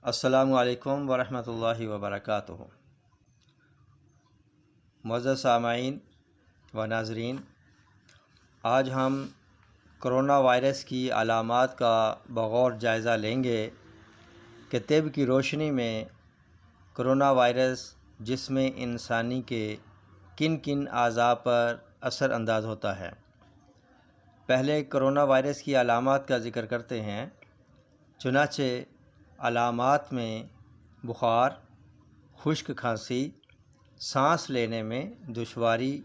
السلام علیکم ورحمۃ اللہ وبرکاتہ۔ معزز سامعین و ناظرین، آج ہم کرونا وائرس کی علامات کا بغور جائزہ لیں گے کہ طب کی روشنی میں کرونا وائرس جسم انسانی کے کن کن اعضاء پر اثر انداز ہوتا ہے۔ پہلے کرونا وائرس کی علامات کا ذکر کرتے ہیں۔ چنانچہ علامات میں بخار، خشک کھانسی، سانس لینے میں دشواری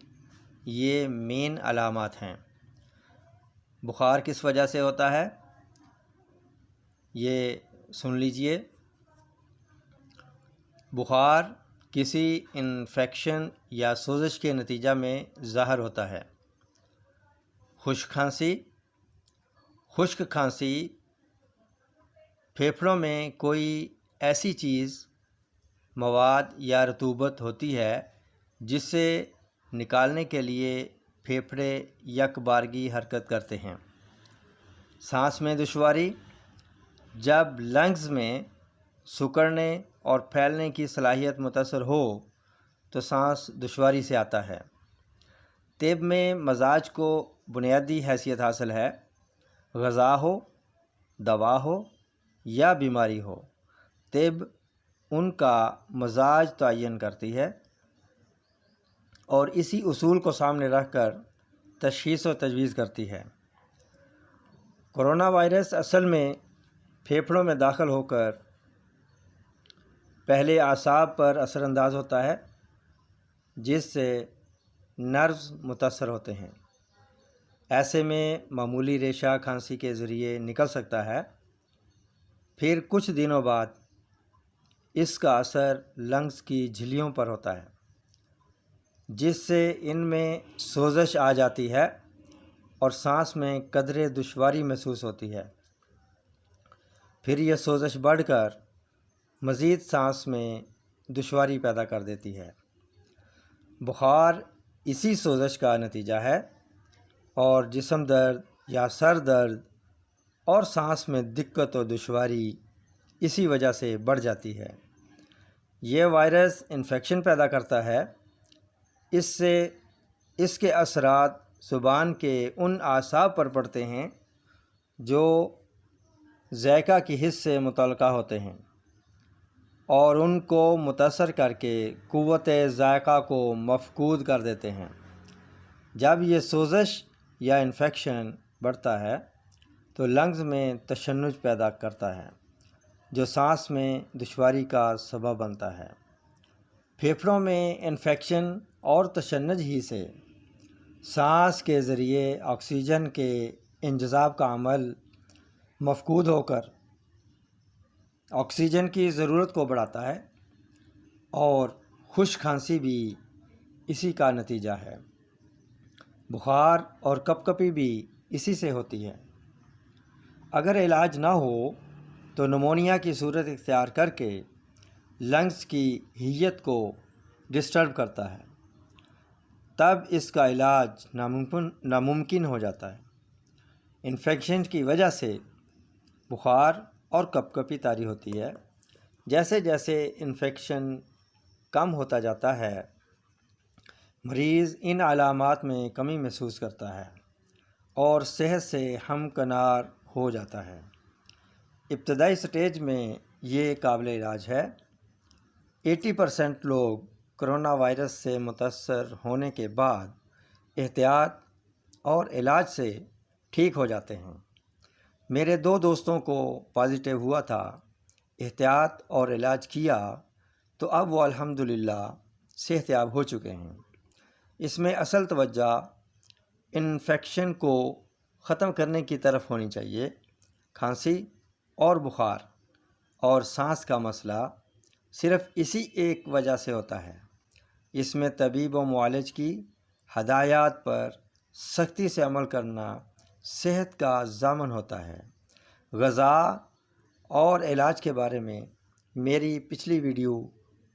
یہ مین علامات ہیں۔ بخار کس وجہ سے ہوتا ہے یہ سن لیجئے۔ بخار کسی انفیکشن یا سوزش کے نتیجہ میں ظاہر ہوتا ہے۔ خشک کھانسی پھیپھڑوں میں کوئی ایسی چیز، مواد یا رطوبت ہوتی ہے جس سے نکالنے کے لیے پھیپھڑے یک بارگی حرکت کرتے ہیں۔ سانس میں دشواری، جب لنگز میں سکڑنے اور پھیلنے کی صلاحیت متاثر ہو تو سانس دشواری سے آتا ہے۔ طب میں مزاج کو بنیادی حیثیت حاصل ہے۔ غذا ہو، دوا ہو یا بیماری ہو، طب ان کا مزاج تعین کرتی ہے اور اسی اصول کو سامنے رکھ کر تشخیص و تجویز کرتی ہے۔ کرونا وائرس اصل میں پھیپھڑوں میں داخل ہو کر پہلے اعصاب پر اثر انداز ہوتا ہے، جس سے نروز متاثر ہوتے ہیں۔ ایسے میں معمولی ریشہ کھانسی کے ذریعے نکل سکتا ہے، پھر کچھ دنوں بعد اس کا اثر لنگز کی جھلیوں پر ہوتا ہے، جس سے ان میں سوزش آ جاتی ہے اور سانس میں قدرے دشواری محسوس ہوتی ہے۔ پھر یہ سوزش بڑھ کر مزید سانس میں دشواری پیدا کر دیتی ہے۔ بخار اسی سوزش کا نتیجہ ہے اور جسم درد یا سر درد اور سانس میں دقت و دشواری اسی وجہ سے بڑھ جاتی ہے۔ یہ وائرس انفیکشن پیدا کرتا ہے۔ اس کے اثرات زبان کے ان اعصاب پر پڑتے ہیں جو ذائقہ کی حس سے متعلقہ ہوتے ہیں اور ان کو متاثر کر کے قوت ذائقہ کو مفقود کر دیتے ہیں۔ جب یہ سوزش یا انفیکشن بڑھتا ہے تو لنگز میں تشنج پیدا کرتا ہے، جو سانس میں دشواری کا سبب بنتا ہے۔ پھیپھڑوں میں انفیکشن اور تشنج ہی سے سانس کے ذریعے آکسیجن کے انجذاب کا عمل مفقود ہو کر آکسیجن کی ضرورت کو بڑھاتا ہے اور خشک کھانسی بھی اسی کا نتیجہ ہے۔ بخار اور کپکپی بھی اسی سے ہوتی ہے۔ اگر علاج نہ ہو تو نمونیا کی صورت اختیار کر کے لنگز کی حیت کو ڈسٹرب کرتا ہے، تب اس کا علاج ناممکن ہو جاتا ہے۔ انفیکشن کی وجہ سے بخار اور کپکپی طاری ہوتی ہے۔ جیسے جیسے انفیکشن کم ہوتا جاتا ہے، مریض ان علامات میں کمی محسوس کرتا ہے اور صحت سے ہمکنار ہو جاتا ہے۔ ابتدائی سٹیج میں یہ قابل علاج ہے۔ 80% لوگ کرونا وائرس سے متاثر ہونے کے بعد احتیاط اور علاج سے ٹھیک ہو جاتے ہیں۔ میرے 2 دوستوں کو پازیٹیو ہوا تھا، احتیاط اور علاج کیا تو اب وہ الحمدللہ صحت یاب ہو چکے ہیں۔ اس میں اصل توجہ انفیکشن کو ختم کرنے کی طرف ہونی چاہیے۔ کھانسی اور بخار اور سانس کا مسئلہ صرف اسی ایک وجہ سے ہوتا ہے۔ اس میں طبیب و معالج کی ہدایات پر سختی سے عمل کرنا صحت کا ضامن ہوتا ہے۔ غذا اور علاج کے بارے میں میری پچھلی ویڈیو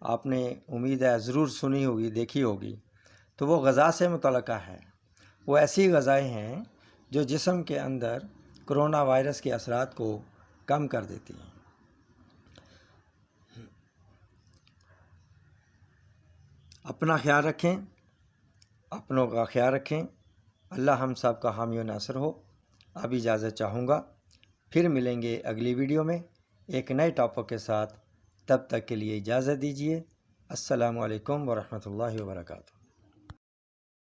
آپ نے امید ہے ضرور سنی ہوگی، دیکھی ہوگی، تو وہ غذا سے متعلقہ ہے۔ وہ ایسی غذائیں ہیں جو جسم کے اندر کرونا وائرس کے اثرات کو کم کر دیتی ہیں۔ اپنا خیال رکھیں، اپنوں کا خیال رکھیں۔ اللہ ہم سب کا حامی و ناصر ہو۔ اب اجازت چاہوں گا، پھر ملیں گے اگلی ویڈیو میں ایک نئے ٹاپک کے ساتھ۔ تب تک کے لیے اجازت دیجیے۔ السلام علیکم ورحمۃ اللہ وبرکاتہ۔